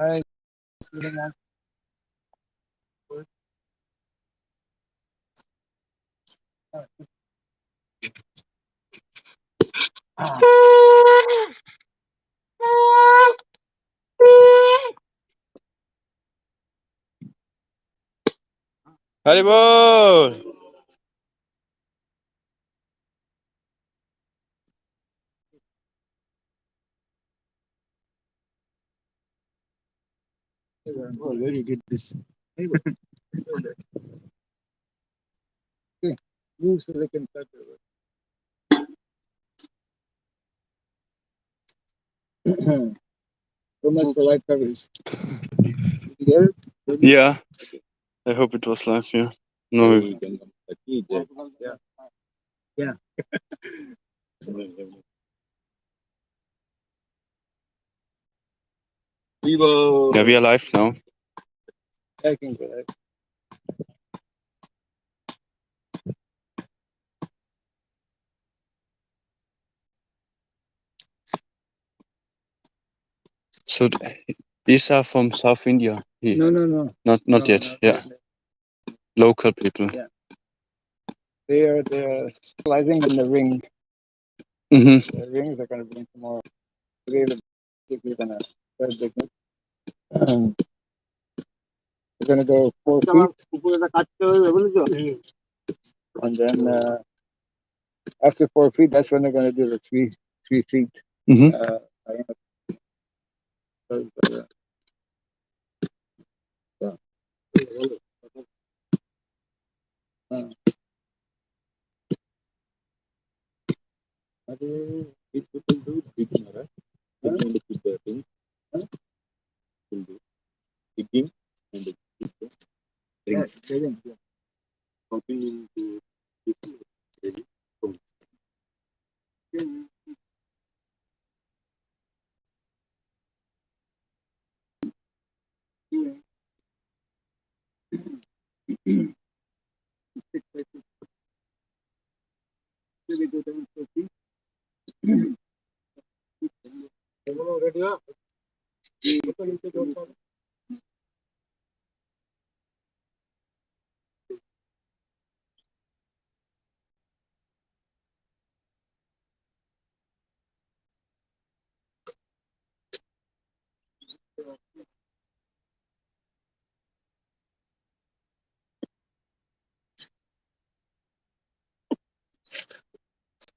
Hi, Sridham. Haribol! Oh, very good. This. Okay. Move so they can start their work. So much for live coverage. Yeah. Yeah, I hope it was live, yeah. No. Yeah. Yeah. Yeah, we are live now. I can go live. So these are from South India. Here. No. Not No, yet. not Yeah. yet. Local people. Yeah. They're specializing in the ring. Mm-hmm. The rings are going to bring tomorrow. Today we're going to start business. We're going to go 4 feet. And then after 4 feet, that's when they're going to do the 3 feet. Mm-hmm. I don't know. Yeah. These people do digging, right? Digging and keep the things. Will do digging and they keep the rings. Yeah. Pumping into people. Ready? Boom.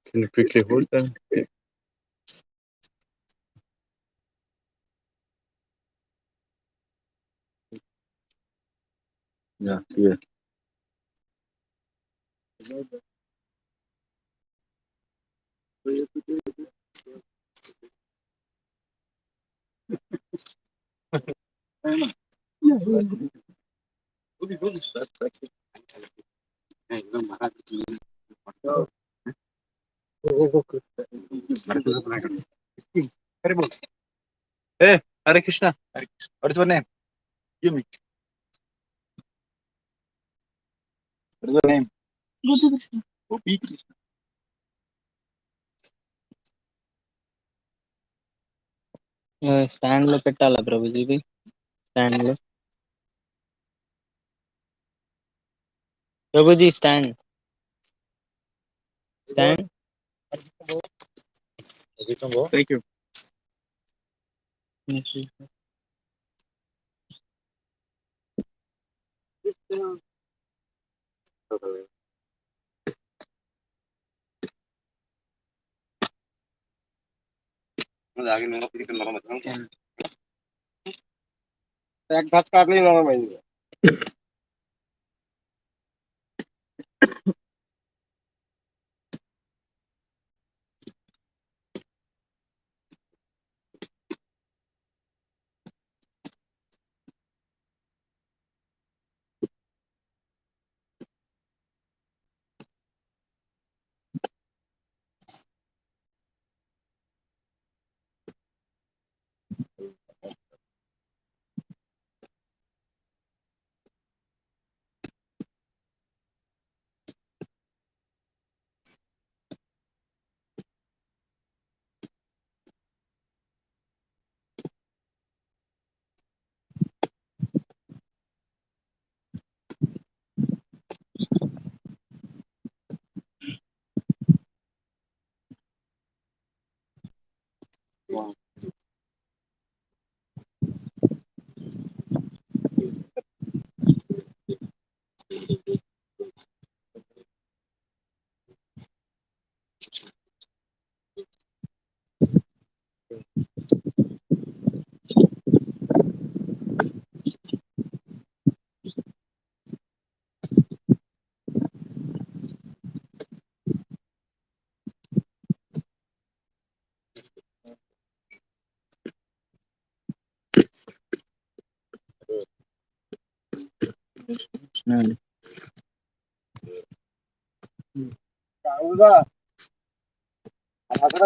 Can you quickly hold them? Yeah, yeah. Hey, Hare Krishna. What is your name? Give me. What is your name? Gopi Krishna. Stand లో పెట్టాలా ప్రభుజీ ఇది stand లో Prabhuji stand Thank you. एक भात काटली ना माहिती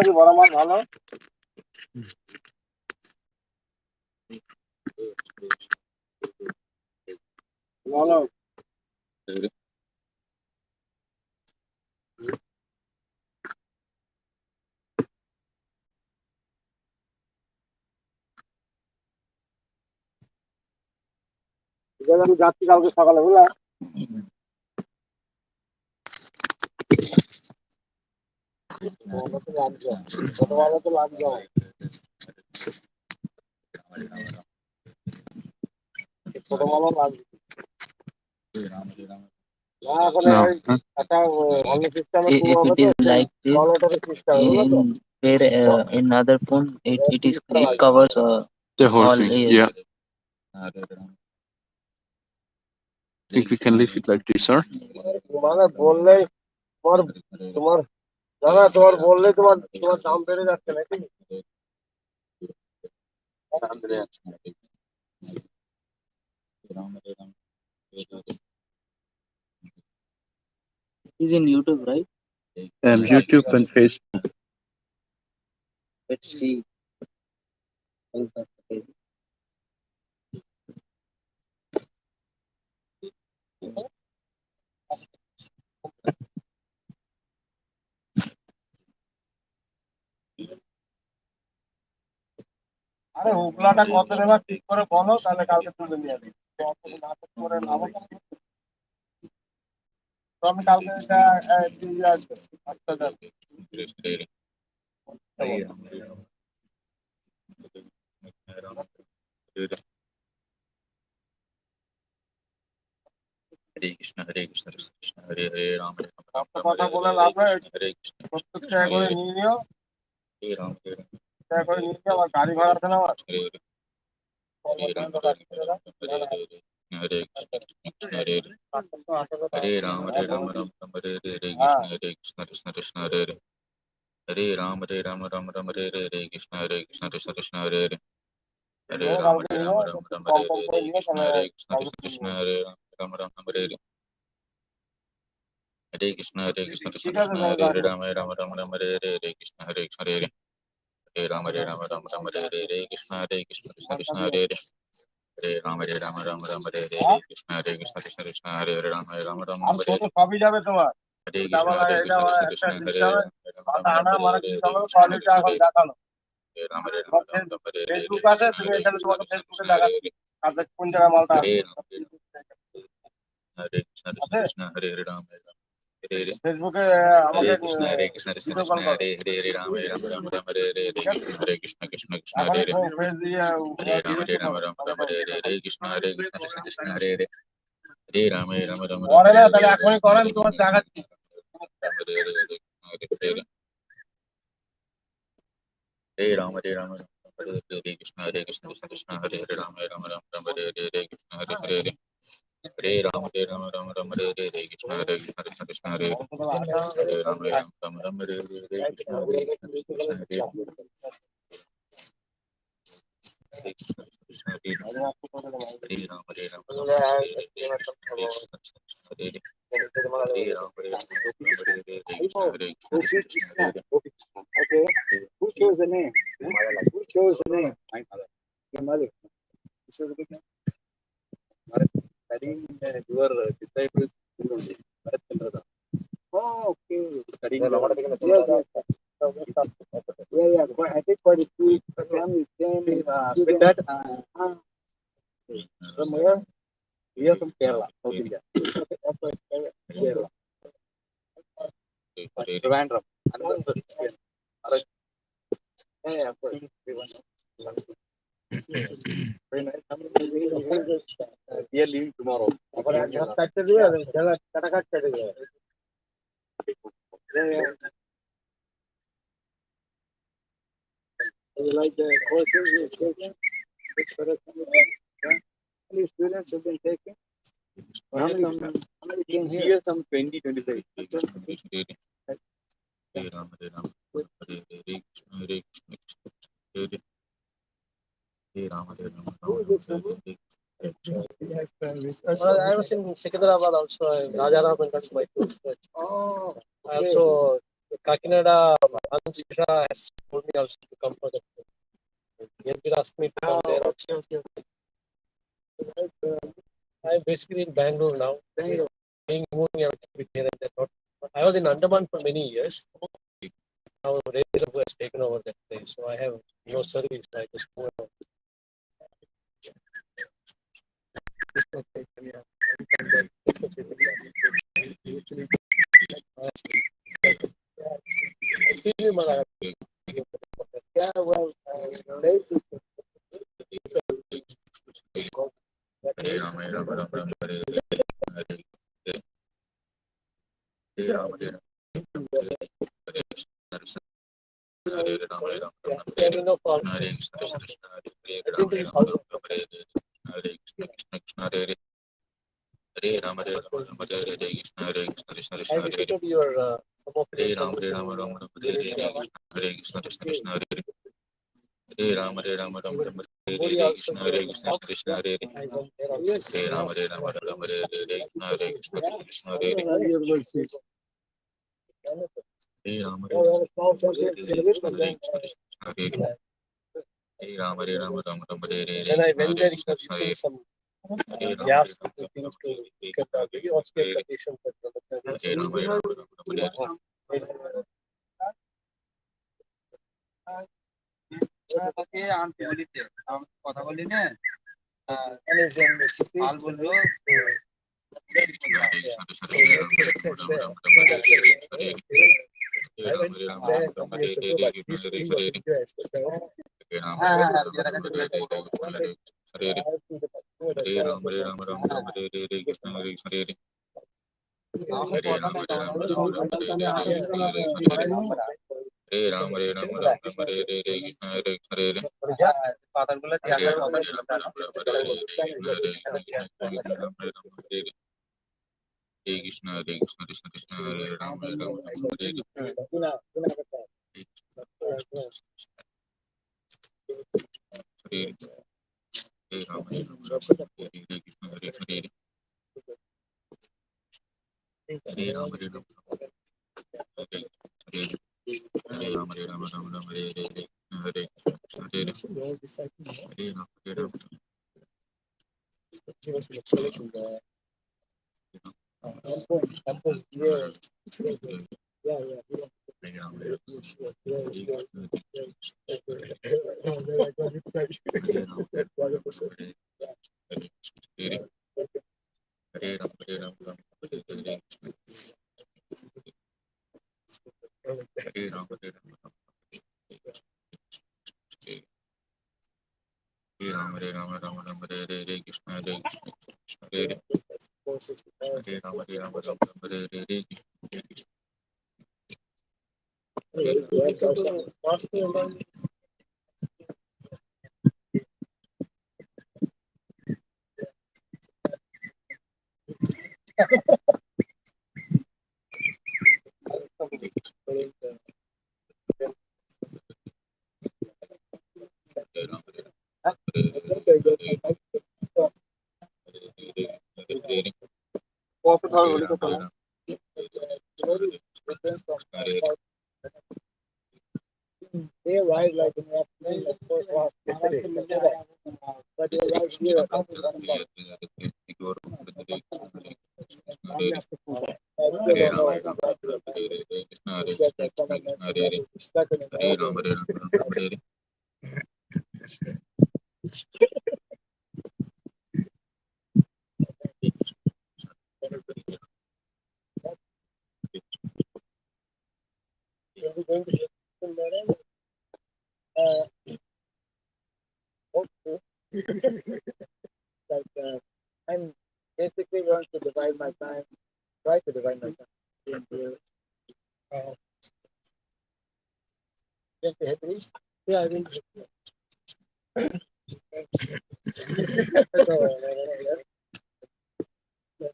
কি বড় মাছ ভালো ভালো আমি যাচ্ছি কালকে সকালে বুঝলা কত ভালো তো লাগবে ছোট ভালো লাগবে No. Huh? If it is like this, in other phone, it covers The whole all thing. areas. Yeah. Think we can leave it like this, sir? মানে বললে তোমার তোমার দাদা তোমার বললে তোমার তোমার দাম বেড়ে যাচ্ছে নাকি Is in YouTube, right? YouTube and Facebook. Let's see. আরে হুগলাটা কত দেবা ঠিক করে বলো তাহলে কালকে তুলে নিয়ে আসি করে নামো তো আমি কালকে দিয়ে আসবো আচ্ছা Hare Krishna Krishna Hare Hare Rama Rama কথা বলে লাভ নাই প্রত্যেক টাকা করে নিয়ে নিও Hare Rama টাকা করে নিয়ে নিও আমার গাড়ি ভাড়া দেন আমার Hare Rama Hare Krishna Hare Rama Rama Hare Hare Krishna Krishna Hare Hare Hare Rama Rama Hare Hare Krishna Krishna Hare Hare Hare Rama Rama Hare Hare Krishna Krishna Hare Rama Hare Hare Hare Krishna Krishna Hare Rama Rama Hare Hare Krishna Hare Hare Hare Rama Rama Hare Hare Krishna Krishna Hare Hare Hare Rama Rama Hare Hare Krishna Krishna Hare Hare Rama Rama আর Hare কত Hare সবই যাবে তোমার Hare double Krishna এটা একটা Krishna দিতে Hare হবে মাথা আনা Rama মানে Hare দিতে হবে Hare কোয়ালিটি এখন দেখানো Hare Rama Hare ফেসবুক আছে তুমি এখানে তোমাকে ফেসবুকে দেখাচ্ছি কালকে কোন জায়গায় মালটা আছে Hare Krishna Hare Hare Rama Hare Hare ফেসবুকে আমাকে Hare Krishna video Krishna call করো Hare Hare Rama Hare Hare Krishna Krishna এখন Hare Hare ফেস দিয়ে Hare Rama Hare Krishna Hare Hare Hare Rama করে না তাহলে এখনই করেন তোমার দেখাচ্ছি Hare Rama Hare Krishna Hare Hare Rama Hare Krishna Hare Hare Hare Rama Hare Krishna Krishna Hare Hare Hare Rama Hare Krishna Hare Okay. Who chose the name? Who chose the name? Your mother. Who chose the name? Studying your disciples. Oh, okay. Studying. Yeah. But I think for the two families, then with that, from where? We are from Kerala, South India. Kerala. Trivandrum. Yeah, of course. Very nice. We are leaving tomorrow. You like the courses you're taking? How many students have been taking? How many came here? Some 20, 25. Hare Rama Hare Krishna Krishna Hare Hare Hare Rama Hare Rama I was in Secunderabad also. Rajaram and that's my tour. Oh. Also, Kakinada, Anshika has told me also to come for the tour. He has been asked me to come there also. I'm basically in Bangalore now. Being moving everything with here and there. I was in Andaman for many years. Now Railway has taken over that place, so I have no service. I just go around. Yeah, well, I visited your some of your services Hare Rama Hare Rama Rama Rama Hare Krishna Hare Krishna Krishna Hare Hare Hare Rama Hare Rama Rama Hare Krishna Krishna Hare Hare Hare Rama Hare Rama Hare Rama Rama Rama Hare Then I went there Krishna using Hare some Hare gas things to get the video application for Hare Rama Hare Rama Rama কথা বলি না কাল বললো Hare Rama Hare Rama Rama Rama Hare Krishna Hare Hare পাতাগুলো দেখার কথা ছিল Hare Krishna Hare Krishna Krishna Krishna Hare Rama Hare Rama Hare Hare Rama Hare Rama Hare Krishna Hare Hare Hare Rama Hare Rama Hare Rama Hare Rama Rama Rama Hare Hare Krishna Hare Krishna Hare Rama Hare Rama Hare Rama Rama Rama Hare Krishna Hare Krishna Hare Rama Hare Rama Rama Hare They arrived like in the afternoon, like 4 o'clock yesterday. But they arrived here at I'm basically going to divide my time, try to divide my time into just the headings. Yeah, I think.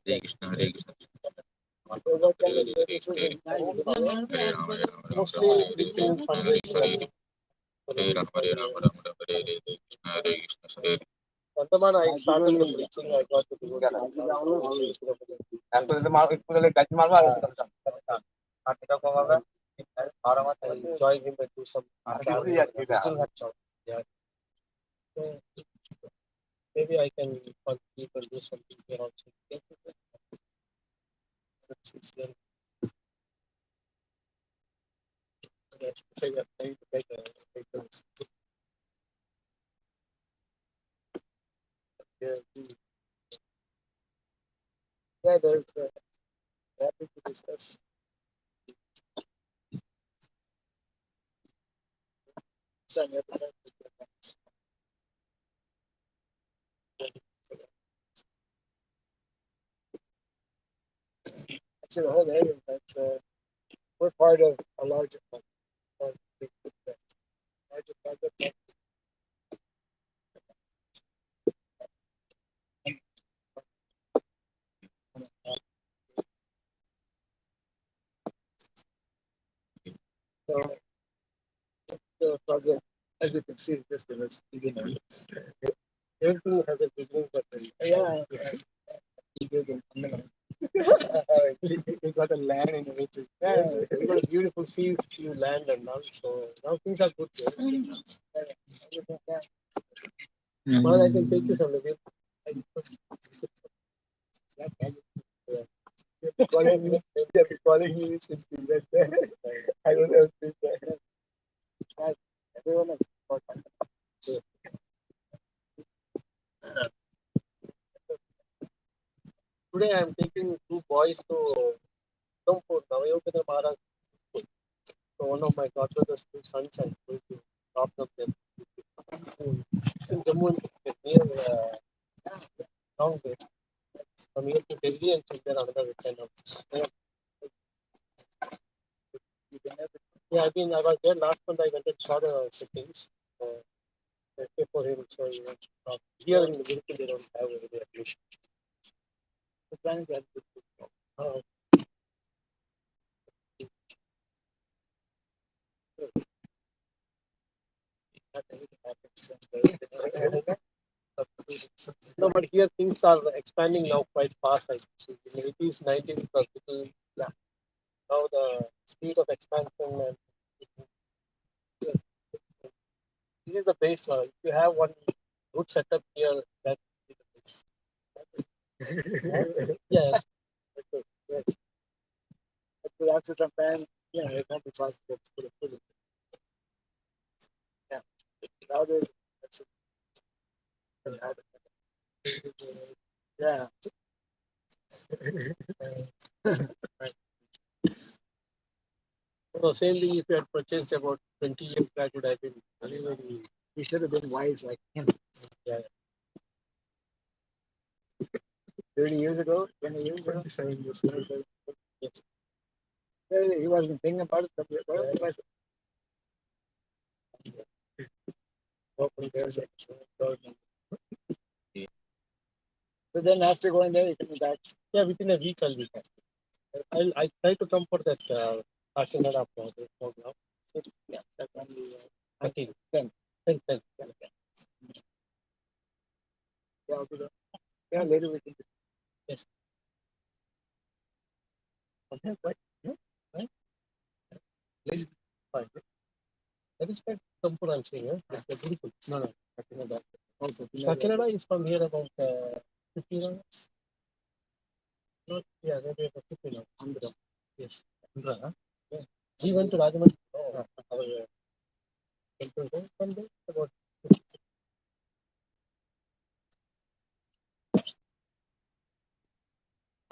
Hare Krishna Hare Krishna Mostly reaching fundraising. Hare Rama Hare Rama Rama Hare Krishna Hare Krishna Hare Andaman, I started the preaching. I got to do I joined him and do some. Yeah. So, maybe I can contribute and do something here also. Yeah, there's happy to discuss. Some episode. Actually, the whole area, but we're part of a larger project. So the project, as you can see, just in its beginning, everything has a beginning, but yeah, we got a land and everything. Yeah, we got a beautiful sea, few land and all. So now things are good. Well, I can take you some of it. Calling me, calling me since you went there. I don't know if everyone has important. Today I'm taking two boys to Mayapur, Mayapur. So one of my daughter's two sons I'm going to drop them there. It's in Jammu and near town there. From here to Delhi and from there another 10 hours. Yeah, I was there last month. I went and saw the settings. I pay for him, so he wants to talk. Here in the Virkin, they don't have any admission. The plan is that no, but here things are expanding now quite fast. I see. In the 80s, 90s, it was little, yeah. Now the speed of expansion and this is the base now. If you have one good setup here, that is the base. Yeah. But to answer some time, yeah, it's not because of the yeah. Now that's yeah. So same thing if you had purchased about 20 years back would have been very, we should have been wise like him. Yeah. 30 years ago, 20 years ago, 7 years ago. Yes. He wasn't thinking about it. So then after going there, you can back. Yeah, within a week I'll be back. I try to come for that Kakinada program. Yeah, that only 13, 10, 10, 10. Yeah, I'll do that. Yeah, later we can. Yes. Okay, right. Yeah, right. Ladies, fine. That is quite simple, I'm saying. It's beautiful. No, no, Kakinada. Also, Kakinada is from here about 15 hours. Not, yeah, maybe about 15 hours. Andhra. Yes. Andhra, huh? Yeah. We went to Rajamandri. Our temple from there about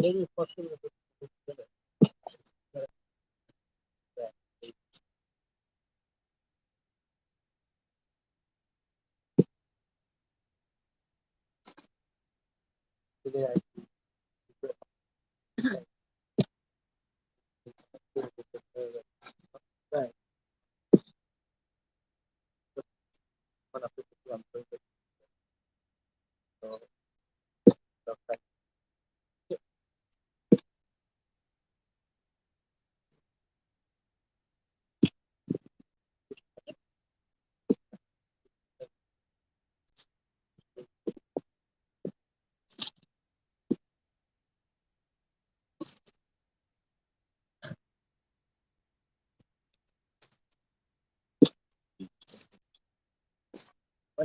maybe possible. Today I right. One of the people I'm going to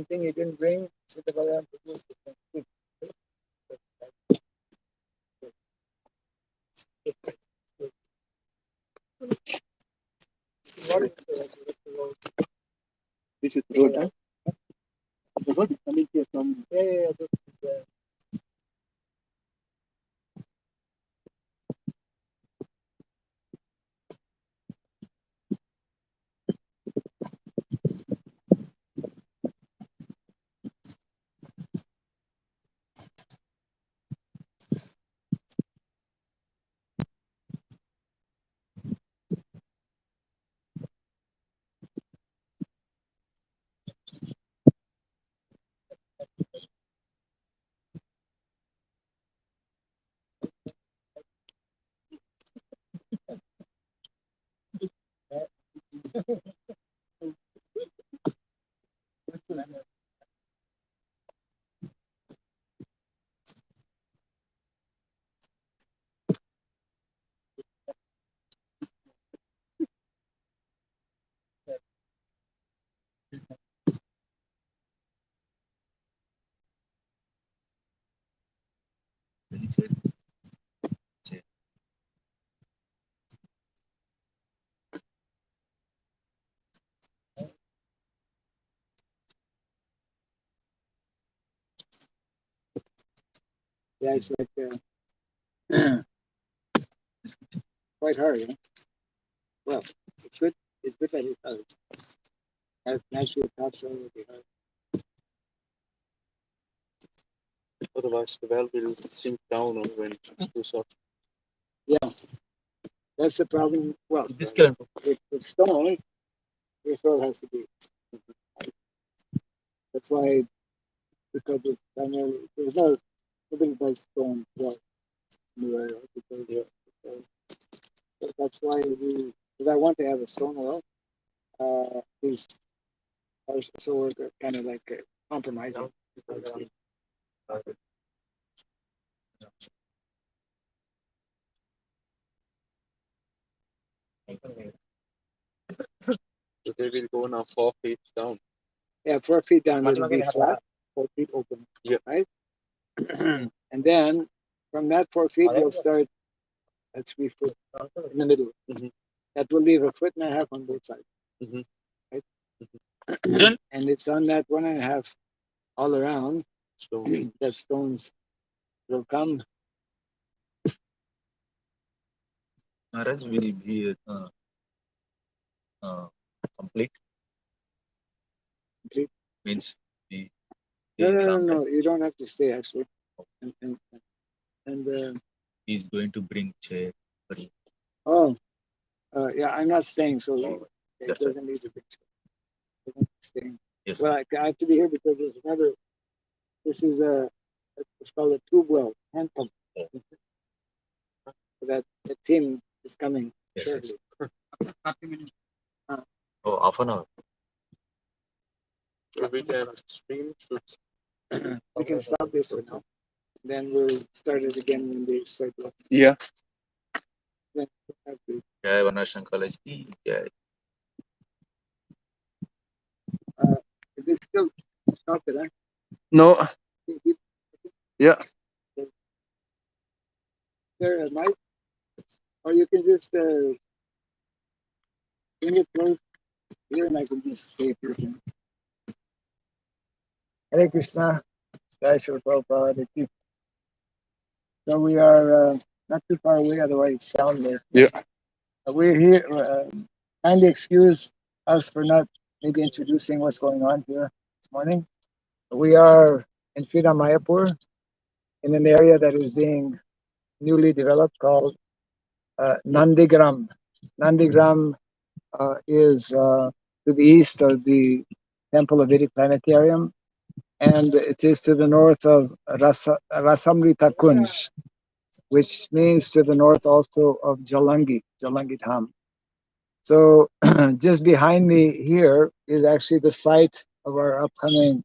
thing you didn't bring, Sridham produced. This is road, huh? The road is coming here from. Yeah. This is, yeah, it's like it's quite hard. Huh? Well, it's good. It's good that it has natural topsoil behind. Otherwise, the well will sink down when it's too soft. Yeah, that's the problem. Well, this kind with stone, your soil has to be. That's why, because it's primarily there's nobody buys stone well in the area because that's why we. Because I want to have a stone well. These so we're kind of like compromising. So they will go now 4 feet down. Yeah, 4 feet down it'll be flat, 4 feet open. Yeah. Right? And then from that 4 feet you'll start at 3 foot in the middle. Mm-hmm. That will leave a foot and a half on both sides. Mm-hmm. Right? Mm-hmm. And it's on that 1.5 all around. Stone. That stones will come. Maharaj will be complete. Complete. Means the No. You don't have to stay actually. And he's going to bring chair for you. oh, yeah, I'm not staying, so it That's doesn't need to be staying. Yes. Well, I have to be here because there's another. This is it's called a tube well, hand pump. So that the team is coming shortly. Oh, half an hour. So we can stream. We can stop this for now. Then we'll start it again when they start. Yeah. Then Jai Varnasrama-College. Jai. is this still stop it, huh? No. Yeah. There, Mike, or you can just bring it close here, and I can just say it here. Hare Krishna, Jai Shri Prabhupada. So we are not too far away, otherwise sound there. Yeah. We're here. Kindly excuse us for not maybe introducing what's going on here this morning. We are in Mayapur, in an area that is being newly developed called NandiGram. NandiGram is to the east of the Temple of Vedic Planetarium, and it is to the north of Rasamrita Kunj, which means to the north also of Jalangi Dham. So just behind me here is actually the site of our upcoming,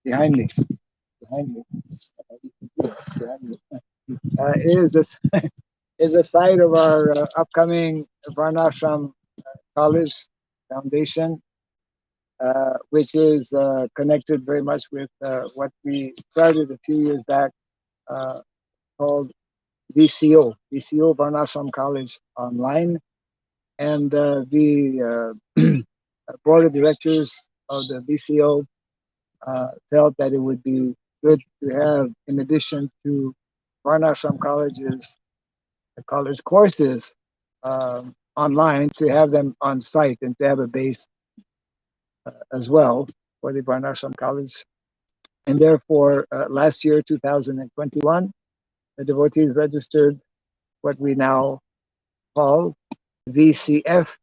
behind me, is the site of our upcoming Varnashram College Foundation. which is connected very much with what we started a few years back called VCO Varnasrama-College Online. And the board of directors of the VCO felt that it would be good to have, in addition to Varnasrama-College's college courses online, to have them on site and to have a base as well for the Varnasrama-College. And therefore, last year, 2021, the devotees registered what we now call VCF,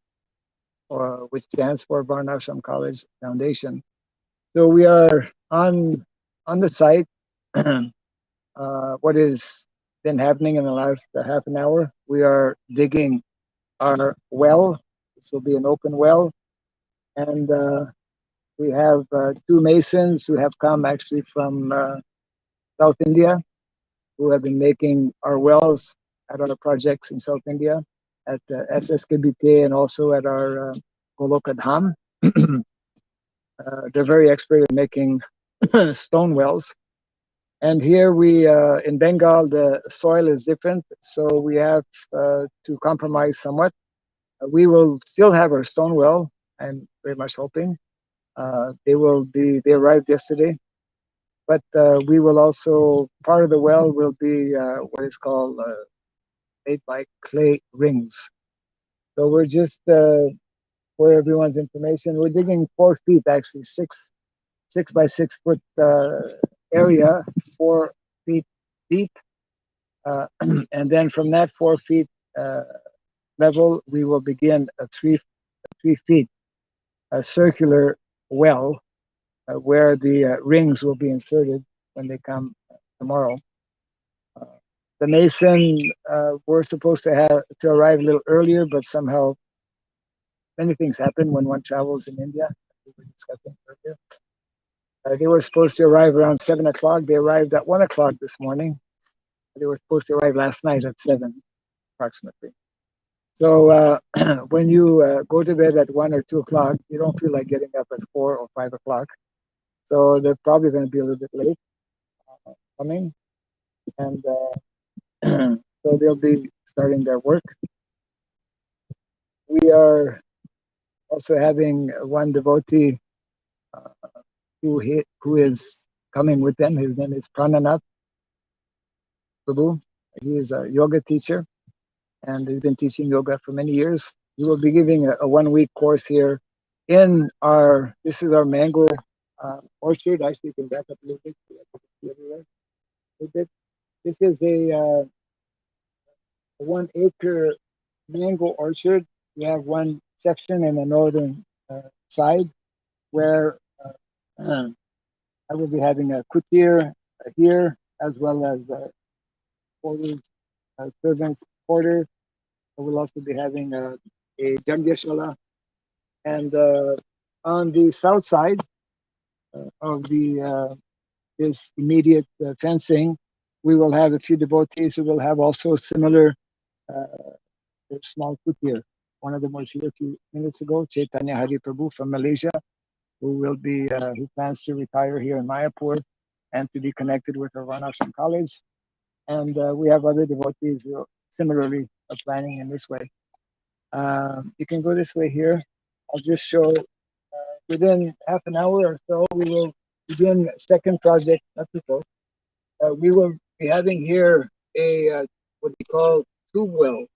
which stands for Varnasrama-College Foundation. So we are on the site. What has been happening in the last half an hour? We are digging our well. This will be an open well, and we have two masons who have come actually from South India, who have been making our wells at our projects in South India, at SSKBT and also at our Golokadham. They're very expert at making stone wells. And here we, in Bengal, the soil is different, so we have to compromise somewhat. We will still have our stone well, I'm very much hoping. They arrived yesterday. But we will also, part of the well will be what is called made by clay rings. So we're just, for everyone's information, we're digging 4 feet, actually 6 by 6 foot area, 4 feet deep. And then from that 4 feet level, we will begin a 3 feet circular well where the rings will be inserted when they come tomorrow. The mason were supposed to arrive a little earlier, but somehow many things happen when one travels in India. We were discussing earlier. They were supposed to arrive around 7 o'clock. They arrived at 1 o'clock this morning. They were supposed to arrive last night at 7, approximately. So when you go to bed at 1 or 2 o'clock, you don't feel like getting up at 4 or 5 o'clock. So they're probably going to be a little bit late coming. And so they'll be starting their work. We are also having one devotee who is coming with them. His name is Prananath Prabhu. He is a yoga teacher, and he's been teaching yoga for many years. He will be giving a 1-week course here in this is our mango orchard. Actually, you can back up a little bit. This is a 1 acre mango orchard. We have one section in the northern side where I will be having a kutir here, as well as quarters, servants' quarters. I will also be having a Jambyashala. And on the south side of this immediate fencing, we will have a few devotees who will have also similar small kutir. One of them was here a few minutes ago, Chaitanya Hari Prabhu from Malaysia, who plans to retire here in Mayapur and to be connected with our Varnasrama College. And we have other devotees who similarly are planning in this way. You can go this way here. I'll just show within half an hour or so, we will begin second project, not before. We will be having here a what we call tube well.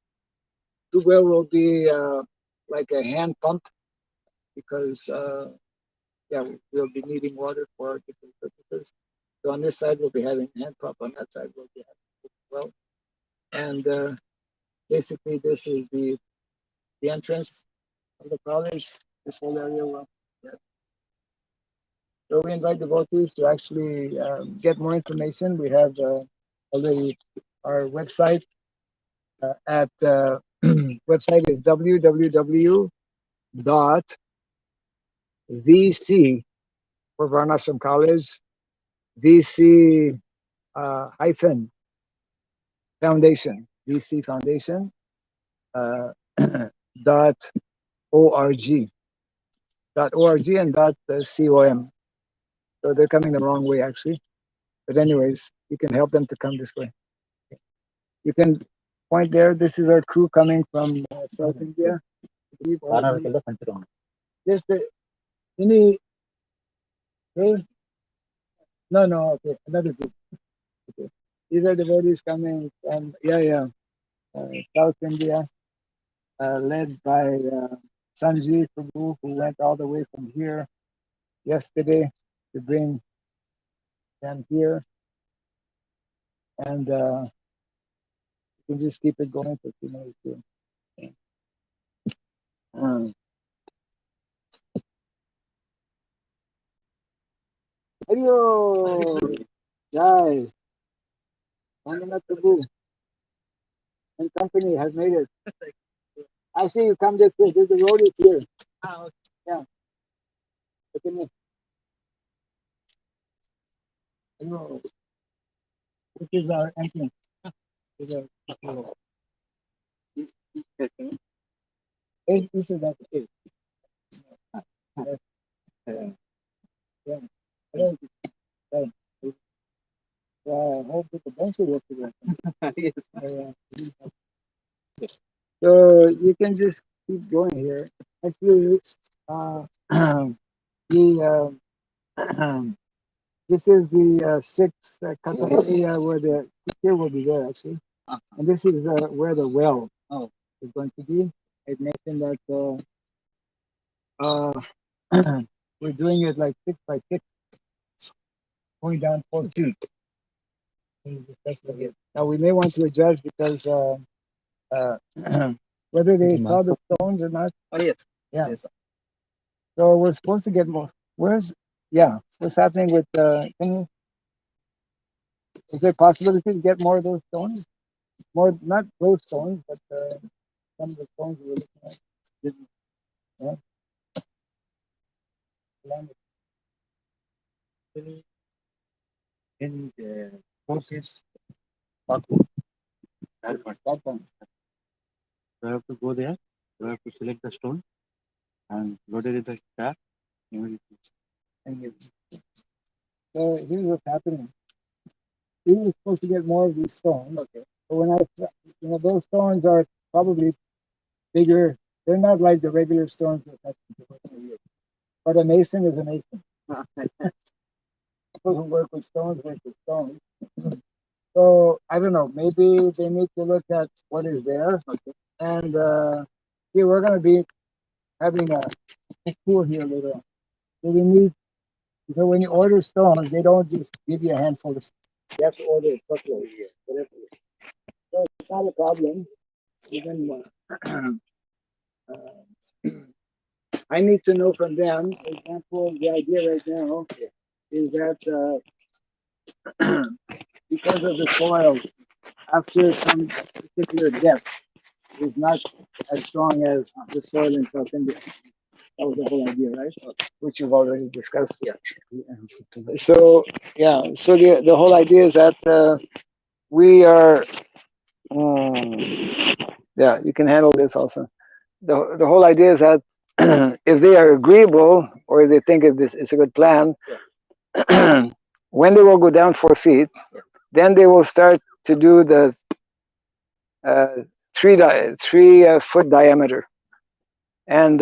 Tube well will be like a hand pump, because we'll be needing water for different purposes. So on this side we'll be having hand pump. On that side we'll be having well. And basically this is the entrance of the college. This whole area will. Yeah. So we invite devotees to actually get more information. We have already our website at website is www.vc for Varnasrama College, VC hyphen foundation, VC foundation dot org. .org and .com. So they're coming the wrong way, actually. But anyways, you can help them to come this way. You can point there. This is our crew coming from South India. Just any. Okay? No. Okay, another group. Okay. These are devotees coming from South India, led by Sanjeev Prabhu, who went all the way from here yesterday to bring them here, and you can just keep it going for a few minutes here. Hello, guys. Vandana Prabhu and company has made it. I see you come this way. There's the road is here. Yeah. Look at me. Hello. This is our entrance. This is that place. Yeah. Hello. Hope that the bench will work together. Yes. So you can just keep going here. Actually, the this is the sixth area where the here will be there actually, and this is where the well is going to be. I mentioned that we're doing it like 6 by 6, going down 4 feet. Now we may want to adjust because whether they saw the stones or not. Oh yes. Yeah. Yes. So we're supposed to get more. What's happening with is there possibility to get more of those stones? More, not those stones, but some of the stones we were looking at. Yeah. In the focus, that one. So I have to go there. So I have to select the stone and go to the stack. So here's what's happening. We were supposed to get more of these stones. Okay. But when those stones are probably bigger. They're not like the regular stones that but a mason is a mason. People who work with stones work with stones. So I don't know. Maybe they need to look at what is there. Okay. And see, we're going to be having a tour here later on. So we need. So when you order stones, they don't just give you a handful of stones. You have to order a truckload. So it's not a problem. Even I need to know from them. For example, the idea right now is that because of the soil, after some particular depth, is not as strong as the soil in South India. That was the whole idea, right? Which you've already discussed. Yeah. So the whole idea is that we are. You can handle this also. The whole idea is that if they are agreeable or if they think if this is a good plan, when they will go down 4 feet, then they will start to do the 3 foot diameter, and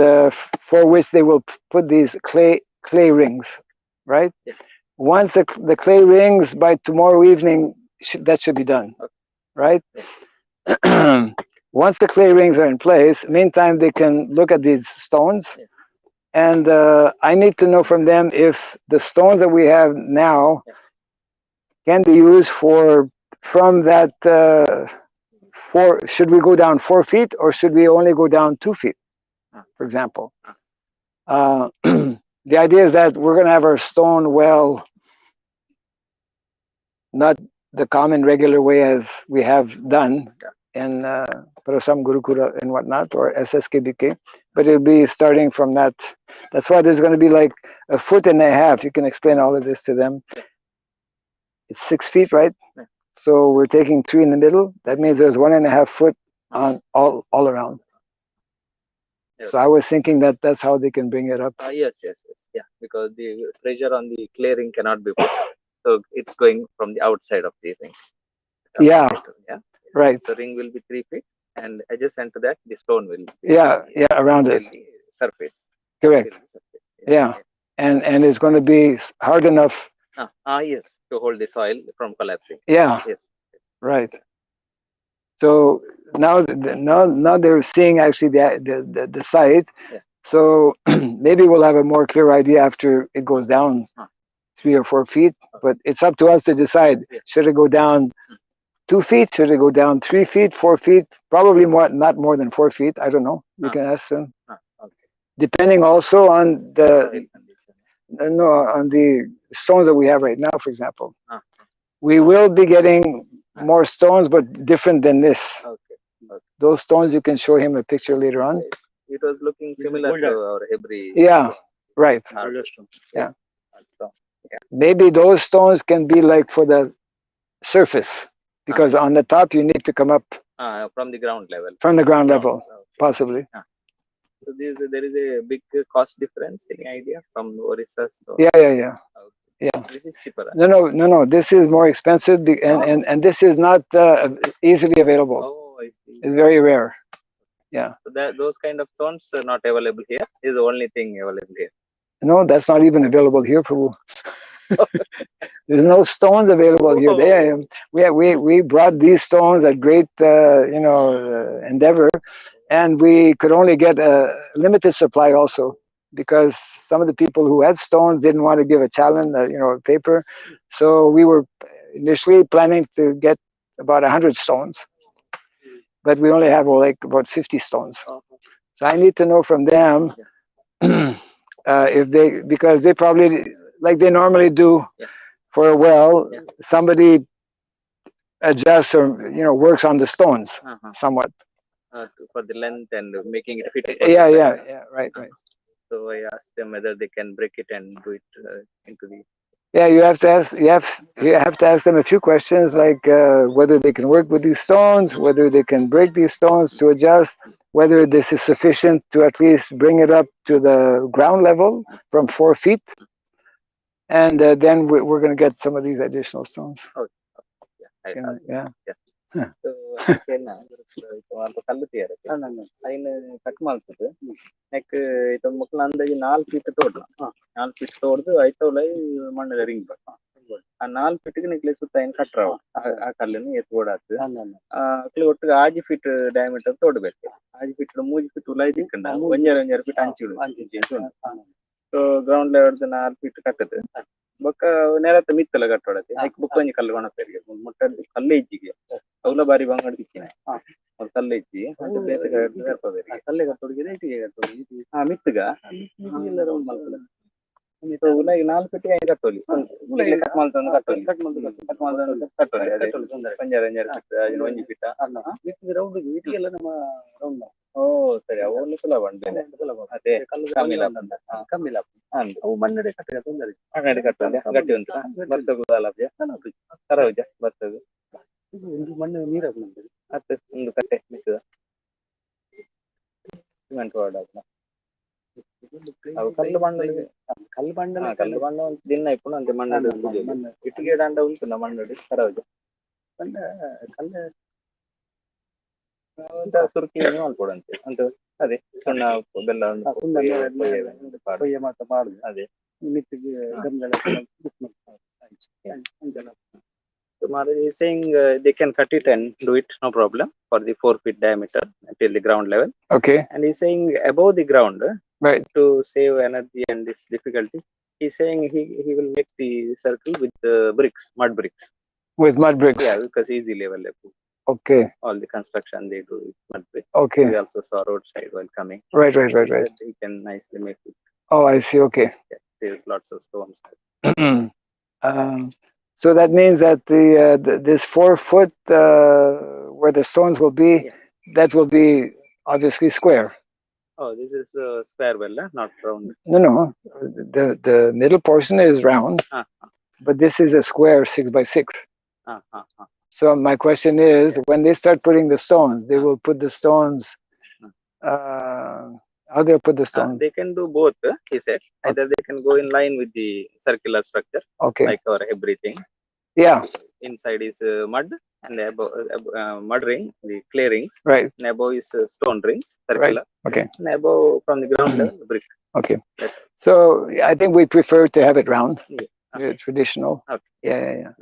for which they will put these clay rings, right? Yeah. Once the clay rings by tomorrow evening, that should be done, right? Yeah. Once the clay rings are in place, meantime they can look at these stones, and I need to know from them if the stones that we have now can be used from that should we go down 4 feet or should we only go down 2 feet, for example. The idea is that we're going to have our stone well, not the common regular way as we have done in Parasam Gurukula and whatnot, or SSKBK, but it'll be starting from that. That's why there's going to be like 1.5 feet. You can explain all of this to them. It's 6 feet, right? So we're taking 3 in the middle. That means there's 1.5 foot on all around. Yes. So I was thinking that that's how they can bring it up. Yes. Yeah, because the pressure on the clay ring cannot be put. So it's going from the outside of the ring. Yeah. Yeah. Right. The ring will be 3 feet, and adjacent to that, the stone will be Yeah, around it. the surface. Correct. Till the surface. Yeah. And it's going to be hard enough. Yes, to hold the soil from collapsing. Yeah. Yes. Right. So now they're seeing actually the site. Yeah. So maybe we'll have a more clear idea after it goes down 3 or 4 feet. But it's up to us to decide. Yeah. Should it go down 2 feet? Should it go down 3 feet, 4 feet? Probably not more than 4 feet. I don't know. You can ask them. Okay. Depending also on the Soil condition. on the stones that we have right now, for example. We will be getting more stones, but different than this. Okay. Those stones, you can show him a picture later on. It was looking similar to our every. Yeah, right. Yeah. Maybe those stones can be like for the surface, because on the top you need to come up from the ground level. from the ground level, possibly. So there is a big cost difference. Any idea from Orissa? Yeah. This is cheaper. No. This is more expensive, and this is not easily available. Oh, I see. It's very rare. Yeah. So those kind of stones are not available here. Is the only thing available here. No, that's not even available here, Prabhu. There's no stones available here. We brought these stones at great endeavor, and we could only get a limited supply also, because some of the people who had stones didn't want to give a challenge, paper. So we were initially planning to get about 100 stones, but we only have about 50 stones. So I need to know from them because they probably, like they normally do for a well, somebody adjusts or works on the stones somewhat for the length and making it fit. Yeah, right. So I asked them whether they can break it and do it into the. Yeah, you have to ask them a few questions, like whether they can work with these stones, whether they can break these stones to adjust, whether this is sufficient to at least bring it up to the ground level from 4 feet, and then we're going to get some of these additional stones. Yeah. So ಕಲ್ಲು ತೀರ ಐನು cut ಮಾಡ್ತದೆ neck ಇದು ಮಕ್ಕಳು ಅಂದಾಜು 4 feet ತೋಡ್ಲ 4 feet ತೋಡ್ದು ಐತವಲ ಮಣ್ಣು ring ಬರ್ತಾವ ಆ 4 ಫೀಟ್ಗೆ ನಿಕ್ಲೆ ಸುತ್ತ ಐನು ಕಟ್ರಾವ ಆ ಕಲ್ಲನ್ನು ಎತ್ಕೊಡಾತು ಅಕ್ಲಿ ಒಟ್ಟಿಗೆ 6 ಫೀಟ್ ಡಯಾಮೀಟರ್ ತೋಡ್ಬೇಕು 6 ಫೀಟ್ 3 ಫೀಟ್ ಉಲಾಯ್ ದಿಕ್ಕಂಡ ಒಂಜಾರು ಫೀಟ್ ಹಂಚಿಡು ಸೊ ಗ್ರೌಂಡ್ ಲೆವೆಲ್ 4 ಫೀಟ್ ಕಟ್ಟದು ಬೊಕ್ಕ ನೆಲತ್ತ ಮಿತ್ತಲ ಕಟ್ಟೋಡತ್ತೆ ಐಕ್ ಬುಕ್ಕೊಂಜಿ ಕಲ್ಲು ಕೊಣಪೆರಿಗೆ ಮುಟ್ಟದ್ದು ಕಲ್ಲು ಇಜ್ಜಿಗೆ ಅವಲ ಬಾರಿ ಬಂಗಡ ದಿಕ್ಕಿನ ಅವ್ರು ಕಲ್ಲು ಇಜ್ಜಿ ಅದು ಬೇತೆ ಕಲ್ಲೆ ಕಟ್ಟೋಡಿಗೆ ಇಟ್ಟಿಗೆ ಕಟ್ಟೋಡಿ ಮಿತ್ತಗ ಎಲ್ಲ ರೌಂಡ್ ಮಾಡ್ತಾರೆ ಸೊ ಉಲಾಗಿ 4 ಫೀಟ್ಗೆ ಐದು ಕಟ್ಟೋಲಿ ಕಟ್ ಮಾಡ್ತಂದು ಕಟ್ಟೋಲಿ ಅದೇ ಒಂಜಾರು ಫೀಟ್ 1 ಫೀಟ್ ಮಿತ್ತಿಗೆ ರೌಂಡ್ ಇಟಿಗೆಲ್ಲ ನಮ್ಮ ರೌಂಡ್ ಓ ಸರಿ ಅವನು ಸುಲಭ ಉಂಟು ಅದೇ ಕಮ್ಮಿ ಲಾಭ ಅವು ಮಣ್ಣಡೆ ಕಟ್ಟೆ ತೊಂದರೆ ಮಣ್ಣಡೆ ಕಟ್ಟದೆ ಗಟ್ಟಿ ಉಂಟು ಬರ್ತಗು ಲಾಭ ಕರವಜ ಬರ್ತಗು ಮಣ್ಣು ನೀರಾಗ ಮತ್ತೆ ಒಂದು ಕಟ್ಟೆ ಮಿಕ್ಕದ ಸಿಮೆಂಟ್ ರೋಡ್ ಆಗ ಅವು ಕಲ್ಲು ಬಣ್ಣ ದಿನ ಇಪ್ಪು ಅಂತೆ ಮಣ್ಣಡು ಇಟ್ಟಿಗೆ ದಾಂಡ ಉಂಟು ನಮ್ಮ ಮಣ್ಣಡು ಕರವಜ ಕಲ್ಲು ಸುರುಕಿ ಮಾಡ್ಕೊಡಂತೆ ಅಂತ ಅದೇ ಸುಣ್ಣ ಬೆಲ್ಲ ಮಾಡುದು ಅದೇ ಮಿತ್ತಿಗೆ is saying they can cut it and do it, no problem, for the 4 feet diameter till the ground level. Okay. And he's saying above the ground, right, to save energy and this difficulty, he's saying he will make the circle with bricks, mud bricks. With mud bricks? Yeah, because easy level. Okay. All the construction they do with mud bricks. Okay. We also saw roadside while coming. Right. He can nicely make it. Oh, I see. Okay. Yeah, there's lots of stones. So that means that this 4 foot where the stones will be, that will be obviously square. Oh, this is a square well, not round. No. The middle portion is round, but this is a square 6 by 6. So my question is, when they start putting the stones, they will put the stones How do you put the stone? They can do both, he said. Either they can go in line with the circular structure, Okay. like our everything. Yeah. Inside is mud, and above, mud ring, the clay rings. Right. And above is stone rings, circular. Right. Okay. And above from the ground level, brick. Okay. So I think we prefer to have it round. Yeah. Traditional. Okay. Yeah.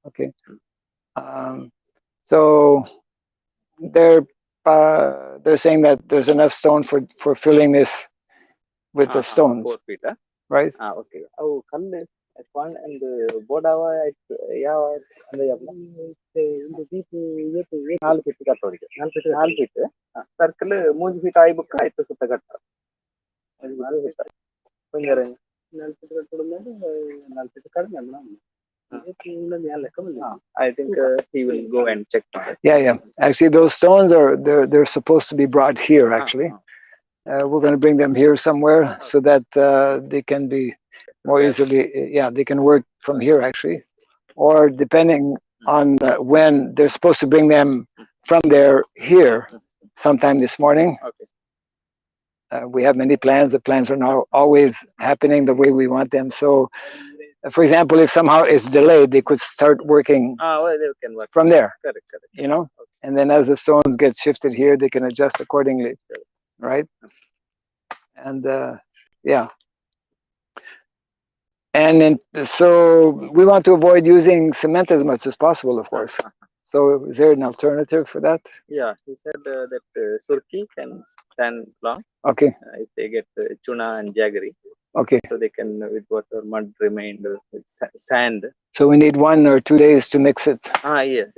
Okay. So they're saying that there's enough stone for filling this with the stones. 4 feet, right? Okay. Oh, kallu one and bodava ಯಾವ ಅಂದ್ರೆ 4 feet ಕಟ್ಟೋರಿಗೆ 4 feet circle 3 feet ಆಯ್ಬೇಕು ಆಯ್ತು ಸುತ್ತ ಕಟ್ಟ 4 feet ಬಂಗಾರ 4 feet ಕಟ್ಟೋದು ಮೇಲೆ 4 feet ಕಡಿಮೆ ಅಲ್ಲ I think he will go and check. Yeah. Actually, those stones they're supposed to be brought here. Actually, we're going to bring them here somewhere so that they can be more easily. Yeah, they can work from here actually, or depending on when they're supposed to bring them from there here sometime this morning. Okay. We have many plans. The plans are not always happening the way we want them. So, for example, if somehow it's delayed, they could start working they can work from there. Correct. You know, and then as the stones get shifted here, they can adjust accordingly, right? And yeah. And so we want to avoid using cement as much as possible, of course. So is there an alternative for that? Yeah, he said that surki can stand long. Okay. If they get tuna and jaggery. Okay. So they can, with water, mud remained, with sand. So we need 1 or 2 days to mix it. Yes.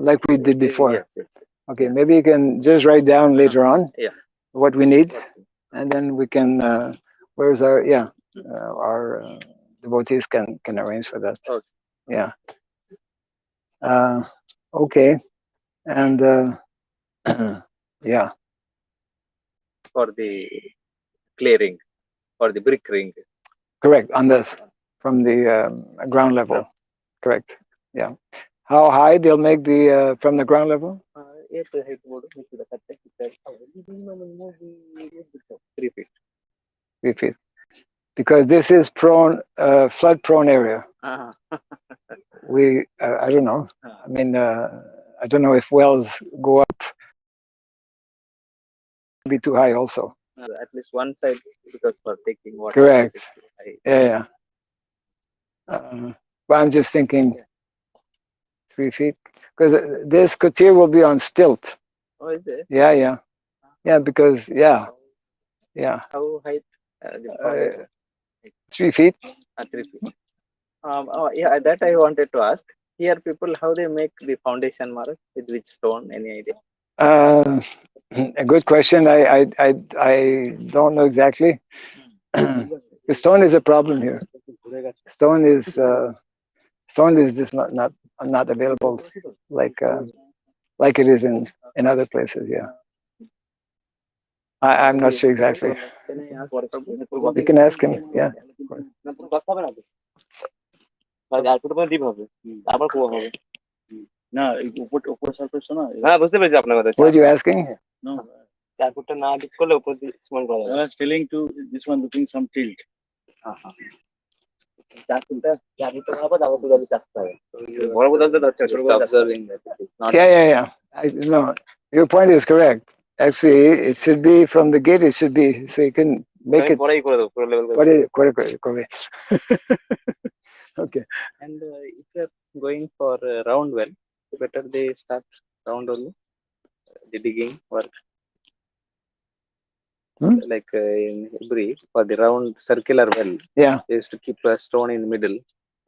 Like we did before. Yes. Okay, maybe you can just write down later on. Yeah. What we need, and then we can. Where's our our devotees can arrange for that. Okay. Yeah. Okay, and yeah. For the clay ring, or the brick ring. Correct, on the from the ground level. Correct. Yeah. How high they'll make the from the ground level? 3 feet. 3 feet. Because this is prone, flood prone area. We, I don't know. I mean, I don't know if wells go up. Be too high also. At least one side, because for taking water. Correct. Yeah. But I'm just thinking 3 feet, because this kutir will be on stilt. Oh, is it? Yeah, because How height? 3 feet. 3 feet. That I wanted to ask. Here, people, how they make the foundation mark, with which stone? Any idea? A good question. I don't know exactly. The stone is a problem here. Stone is just not available like it is in other places. Yeah. I'm not sure exactly. You can ask him. Yeah. What are you asking? No. I was telling to this one looking some tilt. Observing that. Yeah. No, your point is correct. Actually, it should be from the gate. It should be so you can make it. Okay. And if you're going for round well, better they start round only. The digging work. Like in Hebrew, for the round circular well, they used to keep a stone in the middle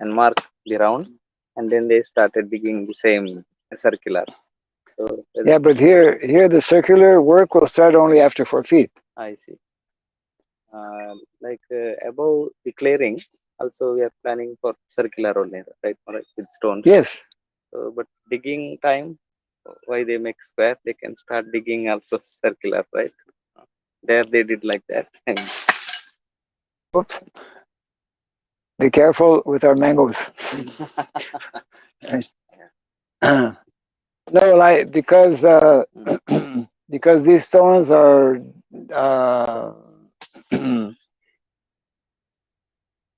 and mark the round, and then they started digging the same circular. So yeah, but here the circular work will start only after 4 feet. I see. Like above the clearing, also we are planning for circular only, right? With stones. Yes. But digging time, why they make square? They can start digging also circular, right? There they did like that. Oops. Be careful with our mangoes. No, because these stones are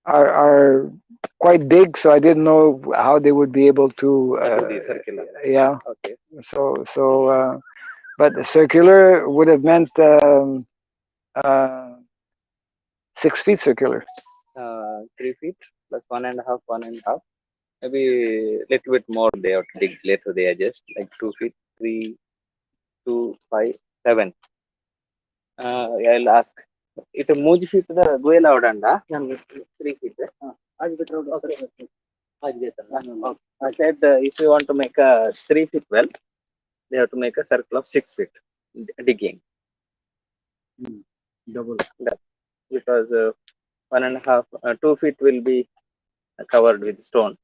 are quite big, so I didn't know how they would be able to. The circular. Yeah. Okay. But the circular would have meant 6 feet circular. 3 feet plus 1.5, 1.5. Maybe little bit more they have to dig later the edges, like 2 feet, 3, 2, 5, 7. I'll ask. It ಮೂಜಿ feet the goel avadanda 3 feet. I said if you want to make a 3 feet well, they have to make a circle of 6 feet digging. Double. Because 1.5, 2 feet will be covered with stone.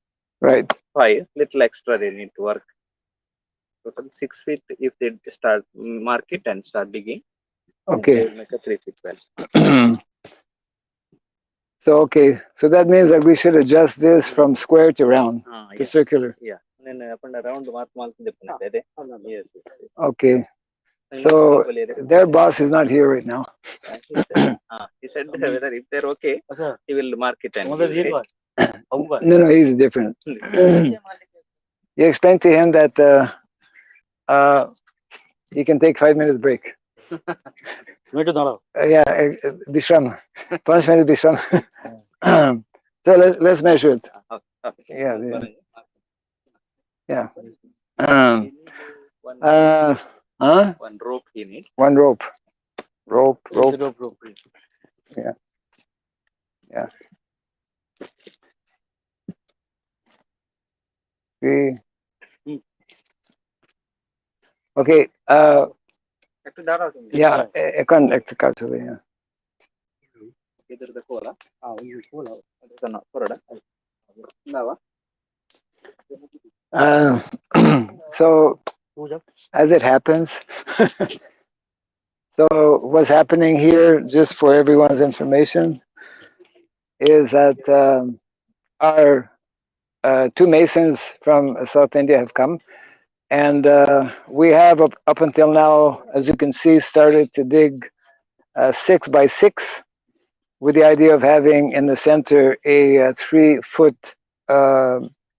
Right. 5, little extra they need to work. Total 6 feet if they start mark it and start digging. Okay. They will make a 3 feet well. So that means that we should adjust this from square to round, to circular. Yeah. Then up and around mark yes. Okay. So their boss is not here right now. He said whether if they're okay, he will mark it and No, he's different. You explain to him that he can take 5 minutes break. Yeah, Bishram. 5 minutes Bishram. So let's measure it. Yeah. One rope he needs. One rope. Rope. Yeah. Okay. Yeah. Ekan ektakatuli. Yeah. So as it happens, so what's happening here, just for everyone's information, is that our 2 masons from South India have come, and we have up until now, as you can see, started to dig 6 by 6 with the idea of having in the center a 3-foot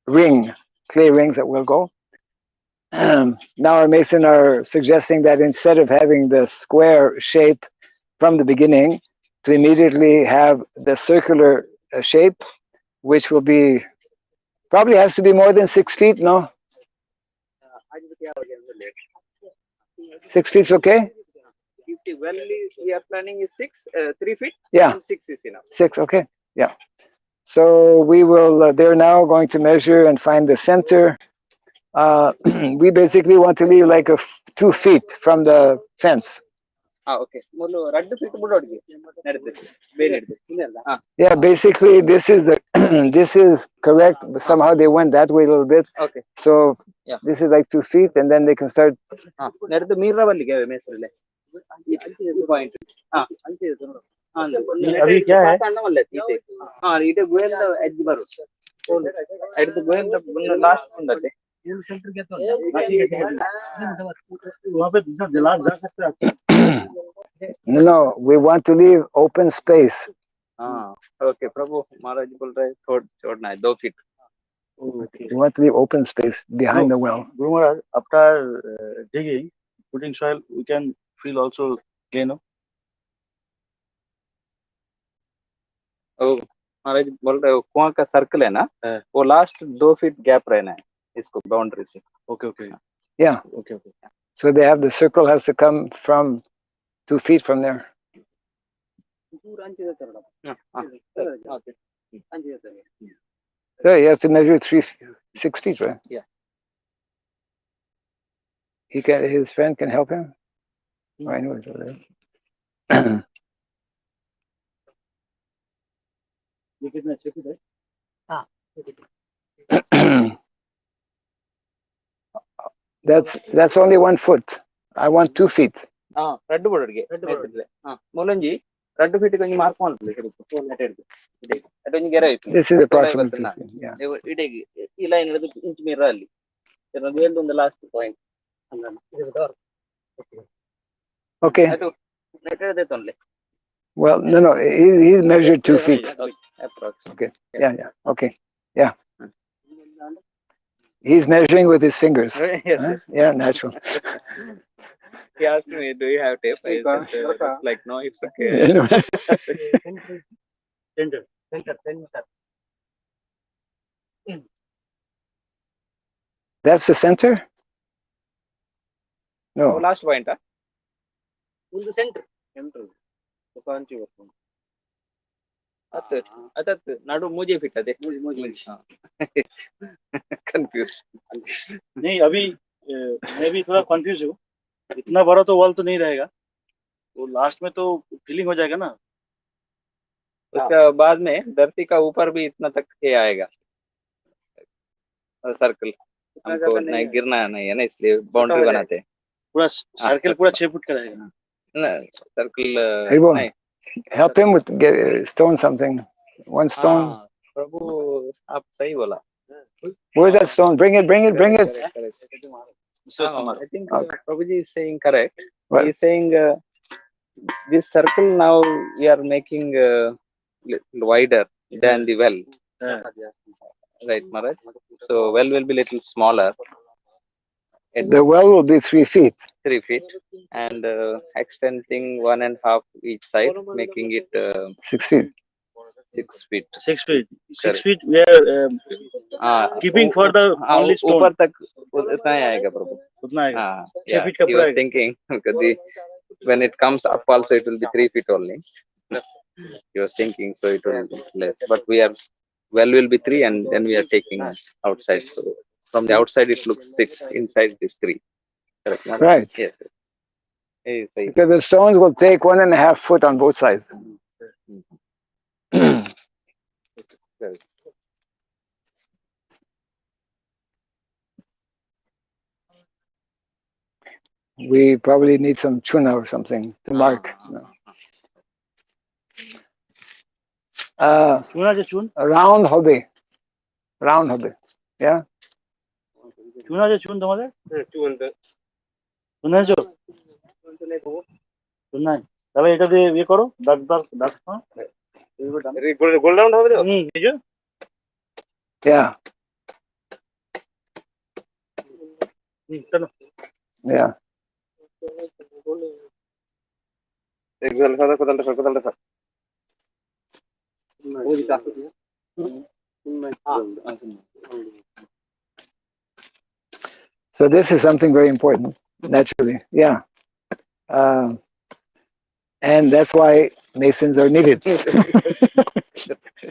ring, clay rings that will go. Now our mason are suggesting that instead of having the square shape from the beginning, to immediately have the circular shape, which will be, probably has to be more than 6 feet, no? 6 feet's okay? If the well we are planning is 3 feet, Yeah. and 6 is enough. 6, okay, yeah. So we will, they're now going to measure and find the center. We basically want to leave like 2 feet from the fence. Okay. Yeah, basically this is this is correct, but somehow they went that way a little bit. Okay. So Yeah. this is like 2 feet, and then they can start. Point. Last No, we want to leave open space. Okay, Prabhu Maharaj बोल रहे छोड़ना है 2 feet. We want to leave open space behind the well. Guru Maharaj, after digging, putting soil, we can fill also clay, no? महाराज बोल रहे हो कुआं का circle है ना, वो लास्ट 2 feet गैप रहना है इसको बाउंड्री से. Okay. Yeah. Okay. So they have, the circle has to come from 2 feet from there. So he has to measure 6 feet, right? Yeah. His friend can help him. I know it's over there. That's only 1 foot. I want 2 feet. ரெண்டு போடுறீங்க முலஞ்சி 2 feet கொஞ்சம் mark பண்ணல அது கொஞ்சம் गेरा This is approximately 2 feet. Yeah. ಇದೆಗೆ ಈ line ಹಿಡಿದು inch ಮೀರ ಅಲ್ಲಿ ಇದು ಒಂದು ಲಾಸ್ಟ್ ಪಾಯಿಂಟ್ Okay. ಅದು ನೆಟ್ ಇದೆ ತೊಂದ್ರೆ Well, no, he's measured 2 feet. Approx. Okay. Yeah. Okay. Yeah. He's measuring with his fingers. Yes. Yeah, natural. He asked me, "Do you have tape?" I said, "It's like no, it's okay." Anyway. Center. That's the center? Oh, No. last point, huh? center. Nadu मुझे फिटा दे confused. नहीं अभी मैं भी थोड़ा confuse हूँ. इतना बड़ा तो वॉल तो नहीं रहेगा. वो लास्ट में तो फिलिंग हो जाएगा ना. उसका बाद में धरती का ऊपर भी इतना तक ये आएगा सर्कल. हमको नहीं गिरना नहीं है ना, इसलिए बाउंड्री बनाते हैं. पूरा सर्कल पूरा 6 फुट का रहेगा. ना सर्कल नहीं. Help him with stone something. One stone. प्रभु आप सही बोला. Where's that stone? Bring it. Correct. I think Prabhuji is saying correct. What? He is saying this circle now we are making little wider than the well. Right, Maharaj? So well will be little smaller. The well will be 3 feet. 3 feet. And extending 1.5 each side, making it 6 feet. 6 feet. 6 feet. 6 Correct. feet we are keeping for the only stone. ऊपर तक उतना ही आएगा प्रभु. उतना आएगा. Yeah, he was thinking because when it comes up also it will be 3 feet only. He was thinking so it will be less. But well will be 3 and then we are taking outside. So from the outside it looks 6, inside is 3. Correct. Right. Yes. Because the stones will take 1.5 foot on both sides. We probably need some chuna or something to mark. No. Round hobby. Yeah. चुना जो चुन तुम्हारे चुना जो चुना तब এটা দিয়ে ये करो दाग golden হবে তো जो Yeah. चलो Yeah. কোদালটা So this is something very important, naturally. Yeah. And that's why Masons are needed.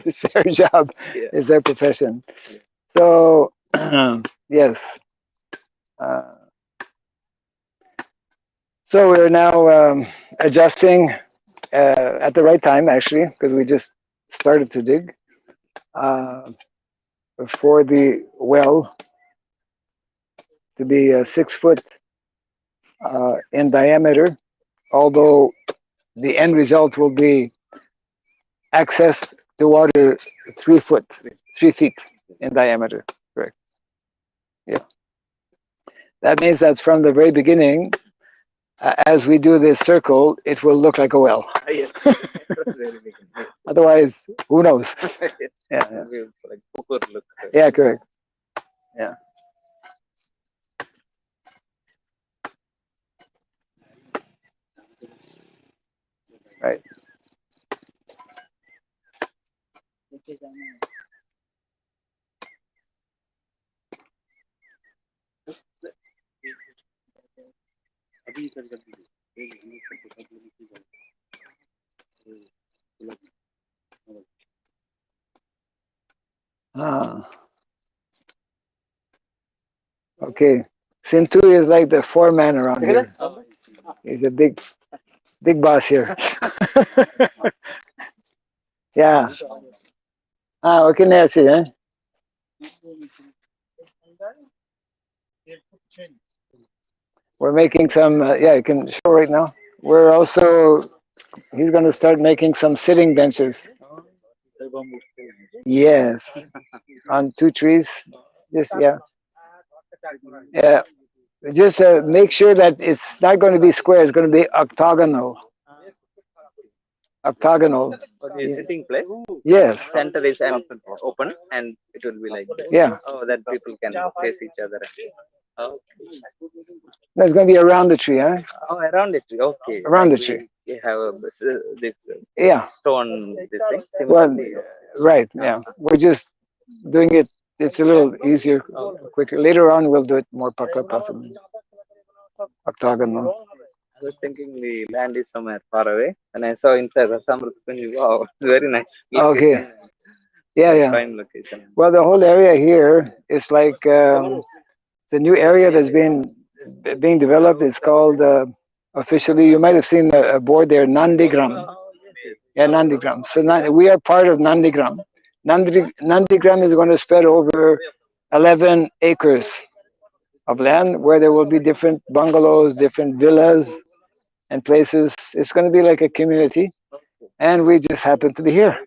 It's their job. Yeah. It's their profession. So, yes. So we're now adjusting at the right time, actually, because we just started to dig for the well to be 6 foot in diameter, although the end result will be access to water 3 feet in diameter. Correct. Yeah. That means that from the very beginning, as we do this circle, it will look like a well. Yes. Otherwise, who knows? Yeah. Like poor look. Yeah, correct. Yeah. Right. Okay. Sintu is like the foreman around here. He's a big boss here. Yeah. Okay, Nancy, eh? We're making some, yeah, you can show right now. He's going to start making some sitting benches. Yes. On 2 trees. Just, yeah. Yeah. Just make sure that it's not going to be square, it's going to be octagonal. octagonal. What is sitting place? Yes. Center is open and it will be like that. Yeah. Oh, that people can face each other. Okay. That's going to be around the tree, huh? Oh, around the tree. Okay. Around like the tree. We have this Yeah. stone. This thing. Well, Similarly. right. Yeah. We're just doing it. It's a little easier, quicker. Later on, we'll do it more pucker, possibly. Octagonal. I was thinking the land is somewhere far away, and I saw inside Rasamrut. Wow, it's very nice. Okay. Location. Yeah, yeah. Prime location. Well, the whole area here is like the new area that's being developed is called officially. You might have seen a board there, NandiGram. Oh, yes, yes. Yeah, NandiGram. So we are part of NandiGram. NandiGram is going to spread over 11 acres of land where there will be different bungalows, different villas and places. It's going to be like a community, and we just happen to be here.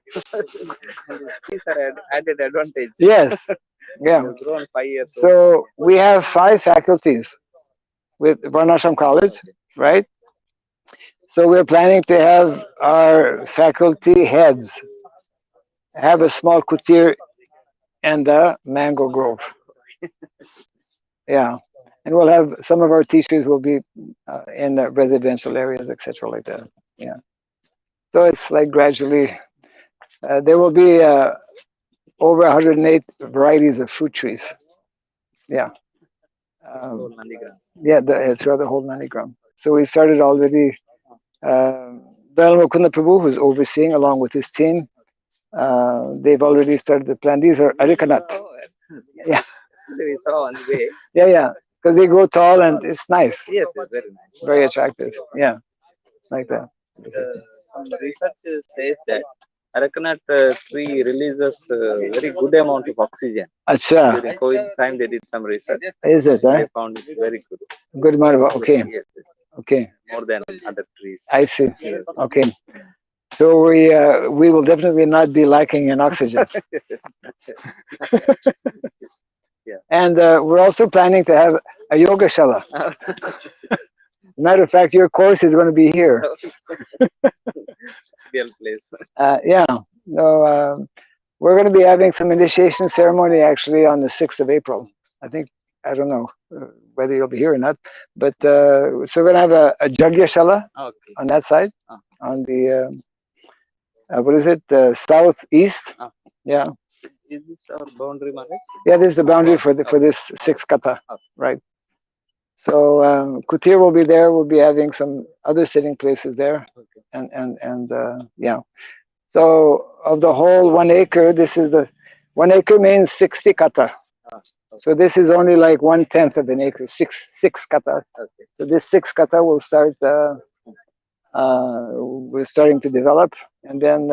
These are added advantage. Yes, yeah. You've grown 5 years. So we have 5 faculties with Varnasrama College, right? So we're planning to have our faculty heads have a small kutir and the mango grove. Yeah, and we'll have some of our teachers will be in residential areas, etc., like that. Yeah. So it's like gradually there will be over 108 varieties of fruit trees. Yeah. Yeah, throughout the whole NandiGram. So we started already. Dalal Mukunda Prabhu, who's overseeing along with his team, they've already started the plan. These are arecanut. Yeah. We saw on the way. Yeah, yeah. Because they grow tall and it's nice. Yes, it's very nice. Very attractive. Yeah. Like that. Some research says that arecanut tree releases very good amount of oxygen. Acha. During COVID time, they did some research. Is it, huh? They found it very good. Good amount of, okay. Yes, yes. Okay. More than other trees. I see. Okay. So we will definitely not be lacking in oxygen. Yeah. And we're also planning to have a yoga shala. Matter of fact, your course is going to be here. Real place. Yeah. No, we're going to be having some initiation ceremony actually on the 6th of April. I think, I don't know whether you'll be here or not, but so we're going to have a Jagya Shala on that side, on the, what is it, southeast? Yeah. Is this our boundary, Maharaj? Yeah, this is the boundary for this 6 kata, right? So Kutir will be there. We'll be having some other sitting places there, and yeah. So of the whole 1 acre, this is 1 acre means 60 kata. So this is only like 1/10 of an acre, six kata. So this 6 kata will start. We're starting to develop, and then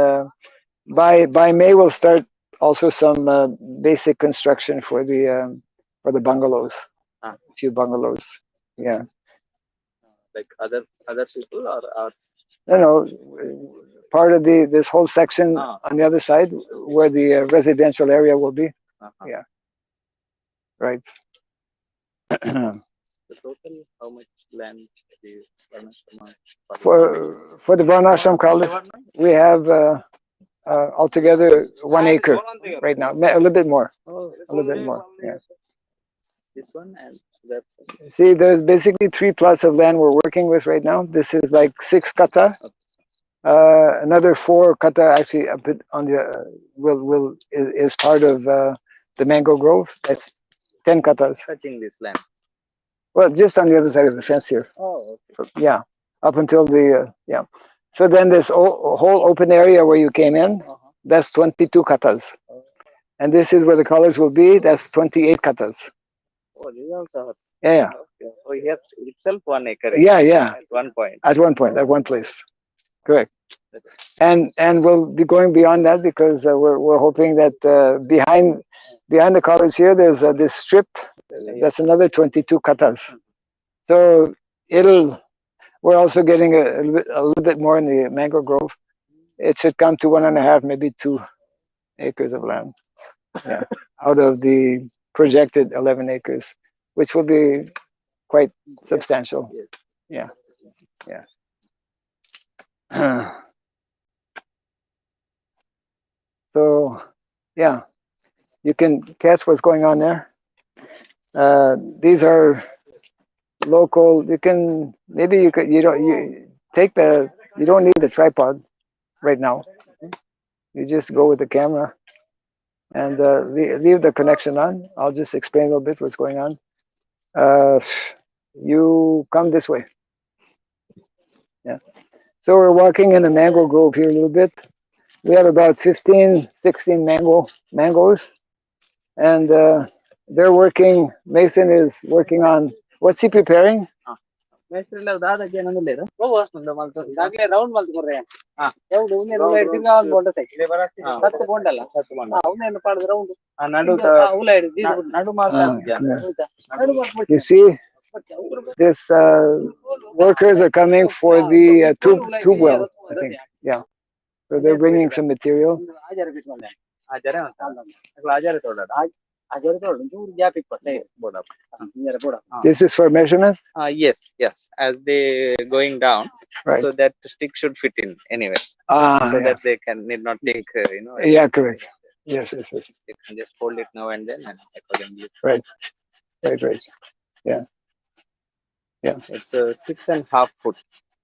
by May we'll start also some basic construction for the bungalows. A few bungalows. Yeah. Like other people or ours? No, part of this whole section on the other side where the residential area will be. Yeah. Right. The total, how much land is for the Varnasrama College, we have altogether 1 acre right now. A little bit more. A little bit more. Yeah. This one and that's. See, there's basically 3 plots of land we're working with right now. This is like 6 kata. Another 4 kata actually a bit on the is part of the mango grove. That's 10 katas. Touching this land. Well, just on the other side of the fence here. Oh, okay. Yeah, up until the yeah. So then this whole open area where you came in, that's 22 katas, and this is where the college will be. That's 28 katas. Oh, this also has. Yeah. Okay. Oh, you have itself 1 acre. Yeah, yeah. At one point. At one point, at one place. Correct. And we'll be going beyond that because we're hoping that behind the college here, there's this strip. That's another 22 katas. So we're also getting a little bit more in the mango grove. It should come to 1.5, maybe 2 acres of land. Yeah, out of the projected 11 acres, which will be quite substantial. Yeah, yeah. So, yeah, you can catch what's going on there. These are local. You can maybe you don't need the tripod right now. You just go with the camera and leave the connection on. I'll just explain a little bit what's going on. You come this way. Yeah. So we're walking in a mango grove here a little bit. We have about 15, 16 mangoes, and they're working. Mason is working on, what's he preparing? You see, this workers are coming for the tube well, I think. Yeah. So they're bringing some material. This is for measurements? Yes. As they going down, right. So that stick should fit in anyway. So that they need not think, Yeah, correct. Yes. You can just hold it now and then, and accordingly. Right. Yeah. It's 6.5 foot.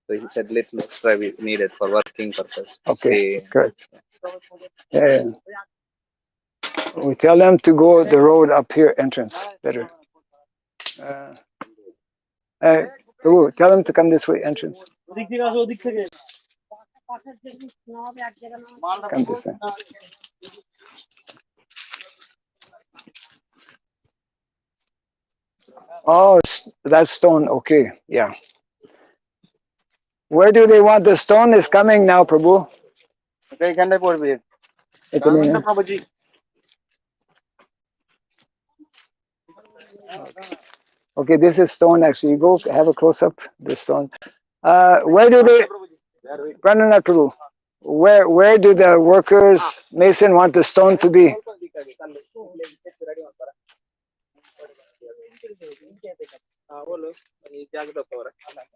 So he said little extra needed for working purpose. Okay, correct. Yeah. We tell them to go the road up here, entrance, better. Tell them to come this way, entrance. Come this way. Oh, that stone, okay, yeah. Where do they want the stone? Is coming now, Prabhu. Okay, this is stone actually. You go have a close up. This stone. Where do they? Pranana Prabhu. Where do the workers, mason, want the stone to be?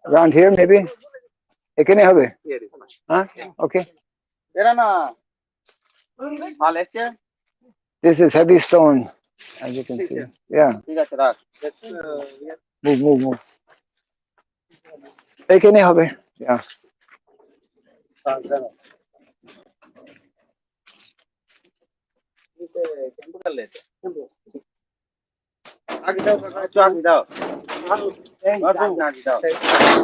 Around here, maybe. Huh? Okay. This is heavy stone, as you can see. Yeah. Move. Yeah.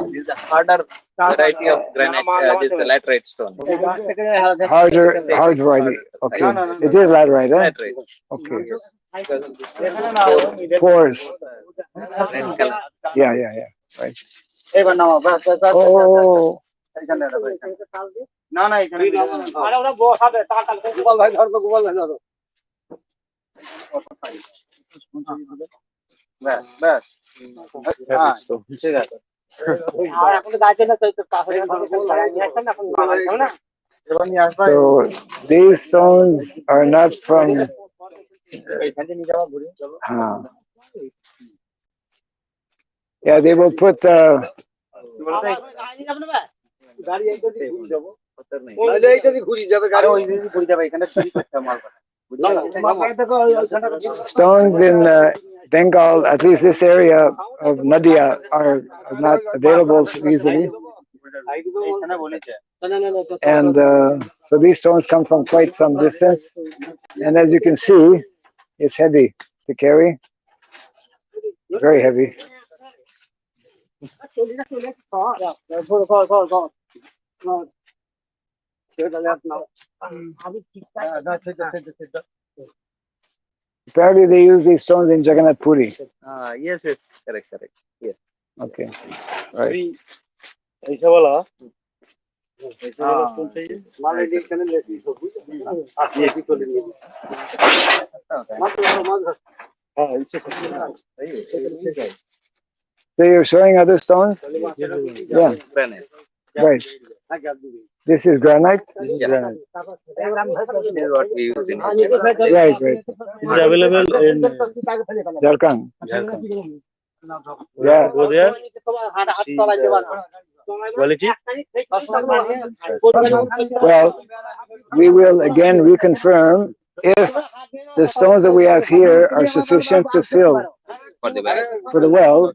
This is a harder variety of granite. This is the laterite stone. Hard variety. Okay. It is laterite, eh? Laterite. Okay. Pores. Yeah. Right. Oh. So these stones are not from. Yeah, they will put. Stones in Bengal, at least this area of Nadia, are not available easily. And so these stones come from quite some distance. And as you can see, it's heavy to carry. Very heavy. Apparently they use these stones in Jagannath Puri. Yes, correct. Yes. Okay. Right. So you're showing other stones? Yeah. Granite. Right. This is granite? Yeah. Granite. This is what we use in Right. It is available in Jharkhand. Jharkhand. Yeah. Go there. quality? Well, we will again reconfirm if the stones that we have here are sufficient to fill for the well,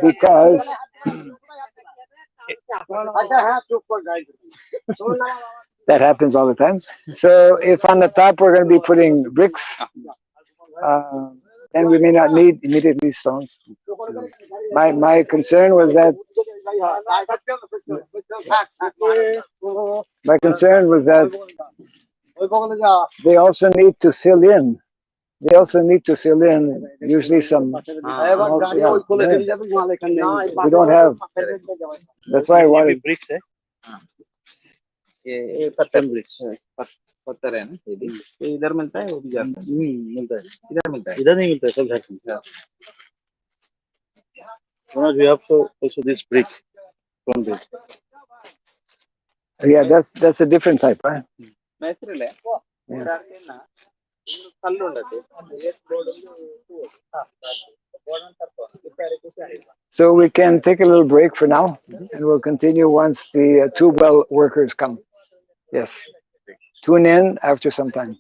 because that happens all the time. So if on the top we're going to be putting bricks, then we may not need immediately stones. My concern was that they also need to fill in. They also need to fill in usually some. We don't have. That's why I wanted bricks, eh? ये पत्थर BRICS पत्थर है ना ये इधर मिलता है वो भी जाता है मिलता है इधर मिलता है इधर नहीं मिलता है सब घर में Manoj, we have to also this brick from this. Yeah, that's a different type, right? Natural है उधर के ना कल्लू ఉండదు So we can take a little break for now, and we'll continue once the tube well workers come. Yes. Tune in after some time.